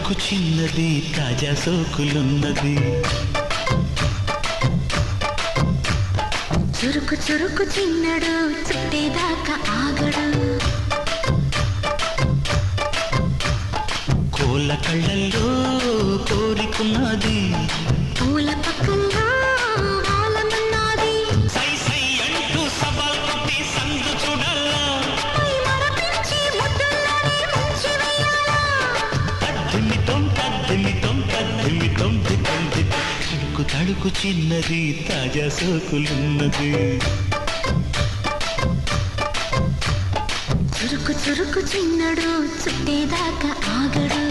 తడుకు చిన్నది తాజా సోకులున్నది చురుకు చురుకు చిన్నడు చుట్టేదాకా ఆగడు కోళ్ళ కళ్ళల్లో కోరికున్నది పూల పక్కల్లో ఆలమన్నది సై సై అంటూ సవాల్ కొట్టి సందు చూడాలా పై మరపించి ముద్దుల్లోనే ముంచి వెయ్యాలా తద్దిమితం తద్దిమితం తద్దిమితం దిద్దంది తడుకు తడుకు చిన్నది తాజా సోకులున్నది చురుకు చురుకు చిన్నడు చుట్టేదాకా ఆగడు